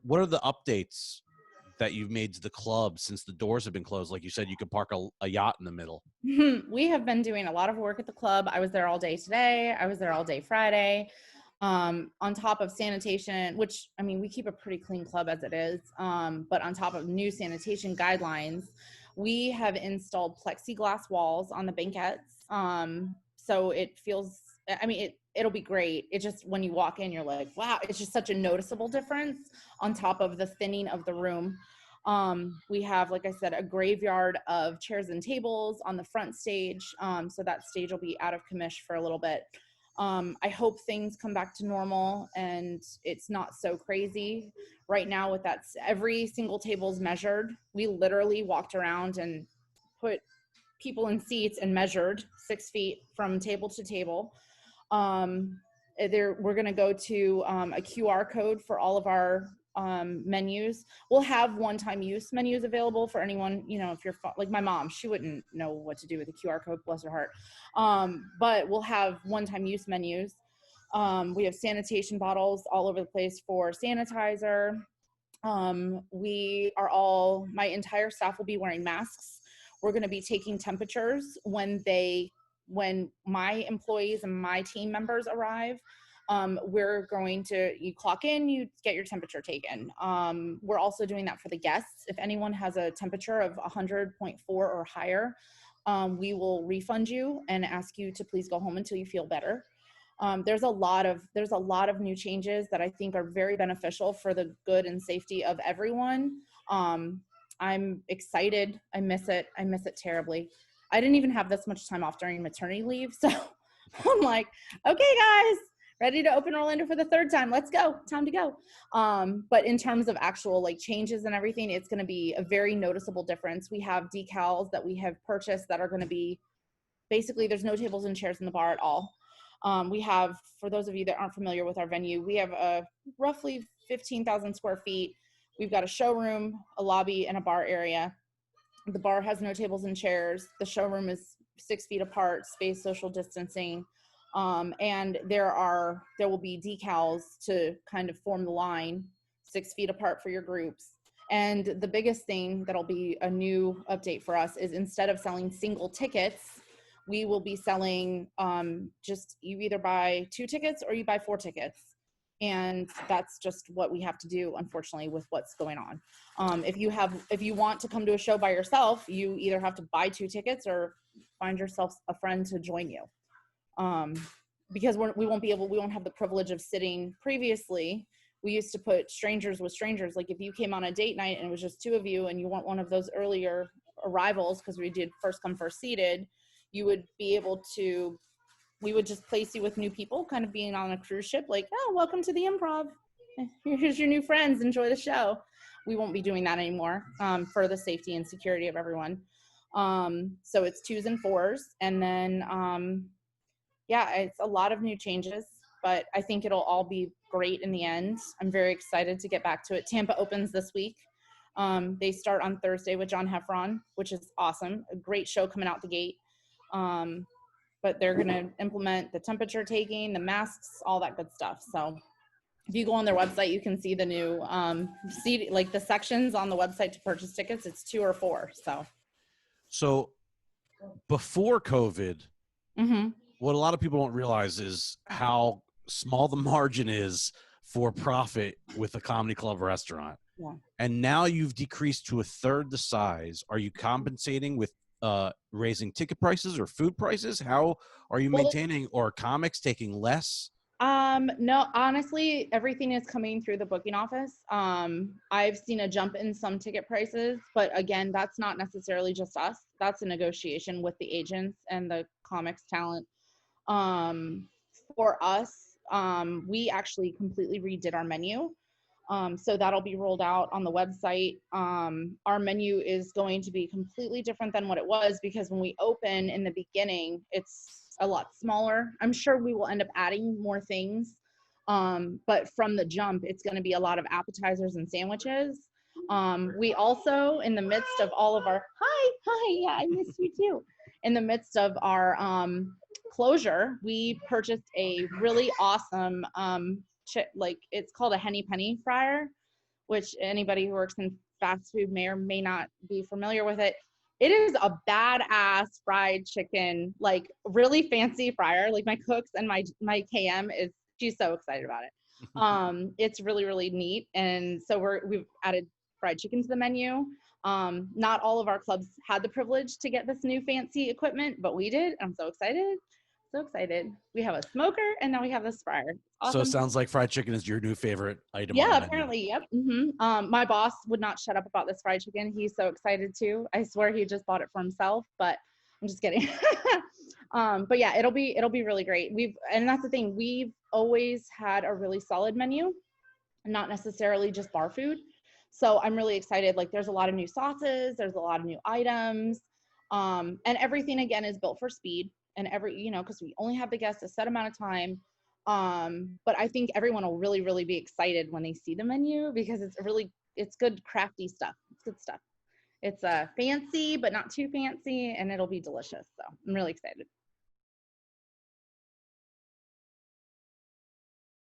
what are the updates that you've made to the club since the doors have been closed? Like you said, you could park a yacht in the middle. We have been doing a lot of work at the club. I was there all day today. I was there all day Friday. On top of sanitation, which, I mean, we keep a pretty clean club as it is, but on top of new sanitation guidelines, we have installed plexiglass walls on the banquettes. So it feels, I mean, it'll be great. It just, when you walk in, you're like, wow, it's just such a noticeable difference on top of the thinning of the room. We have, like I said, a graveyard of chairs and tables on the front stage. So that stage will be out of commish for a little bit. I hope things come back to normal and it's not so crazy. Right now with that, every single table is measured. We literally walked around and put people in seats and measured 6 feet from table to table. We're going to go to a QR code for all of our menus. We'll have one-time use menus available for anyone, you know, if you're like my mom, she wouldn't know what to do with a QR code, bless her heart. But we'll have one-time use menus. We have sanitation bottles all over the place for sanitizer. My entire staff will be wearing masks. We're going to be taking temperatures when my employees and my team members arrive. You clock in, you get your temperature taken. We're also doing that for the guests. If anyone has a temperature of 100.4 or higher, we will refund you and ask you to please go home until you feel better. There's a lot of new changes that I think are very beneficial for the good and safety of everyone. I'm excited. I miss it terribly. I didn't even have this much time off during maternity leave. So I'm like, okay, guys, ready to open Orlando for the 3rd time. Let's go. Time to go. But in terms of actual like changes and everything, it's going to be a very noticeable difference. We have decals that we have purchased that are going to be basically, there's no tables and chairs in the bar at all. We have, for those of you that aren't familiar with our venue, we have a roughly 15,000 square feet. We've got a showroom, a lobby, and a bar area. The bar has no tables and chairs. The showroom is 6 feet apart, spaced social distancing. And there will be decals to kind of form the line 6 feet apart for your groups. And the biggest thing that'll be a new update for us is instead of selling single tickets, we will be selling just you either buy 2 tickets or you buy 4 tickets. And that's just what we have to do, unfortunately, with what's going on. If you want to come to a show by yourself, you either have to buy 2 tickets or find yourself a friend to join you. Because we won't have the privilege of sitting. Previously, we used to put strangers with strangers. Like if you came on a date night and it was just 2 of you and you weren't one of those earlier arrivals, because we did first come, first seated, you would be able to, we would just place you with new people, kind of being on a cruise ship, like, oh, welcome to the Improv. Here's your new friends, enjoy the show. We won't be doing that anymore for the safety and security of everyone. So it's 2s and 4s. And then, it's a lot of new changes, but I think it'll all be great in the end. I'm very excited to get back to it. Tampa opens this week. They start on Thursday with John Heffron, which is awesome. A great show coming out the gate. But they're going to implement the temperature taking, the masks, all that good stuff. So if you go on their website, you can see the new like the sections on the website to purchase tickets. It's 2 or 4. So before COVID, what a lot of people don't realize is how small the margin is for profit with a comedy club restaurant. Yeah. And now you've decreased to 1/3 the size. Are you compensating with raising ticket prices or food prices? How are you maintaining, or are comics taking less? No, honestly, everything is coming through the booking office. I've seen a jump in some ticket prices, but again, that's not necessarily just us. That's a negotiation with the agents and the comics talent. For us, we actually completely redid our menu. So that'll be rolled out on the website. Our menu is going to be completely different than what it was, because when we open in the beginning, it's a lot smaller. I'm sure we will end up adding more things. But from the jump, it's going to be a lot of appetizers and sandwiches. We also, in the midst of all of our, yeah, I miss you too. In the midst of our closure, we purchased a really awesome, it's called a Henny Penny fryer, which anybody who works in fast food may or may not be familiar with it. It is a badass fried chicken, like really fancy fryer. Like my cooks and my KM she's so excited about it. It's really, really neat. And so we've added fried chicken to the menu. Not all of our clubs had the privilege to get this new fancy equipment, but we did. I'm so excited. So excited. We have a smoker and now we have this fryer. Awesome. So it sounds like fried chicken is your new favorite item. Yeah, apparently. Yep. My boss would not shut up about this fried chicken. He's so excited too. I swear he just bought it for himself, but I'm just kidding. But yeah, it'll be really great. And that's the thing. We've always had a really solid menu, not necessarily just bar food. So I'm really excited. Like there's a lot of new sauces, there's a lot of new items. And everything again is built for speed and because we only have the guests a set amount of time. But I think everyone will really, really be excited when they see the menu because it's good crafty stuff. It's good stuff. It's fancy, but not too fancy, and it'll be delicious. So I'm really excited.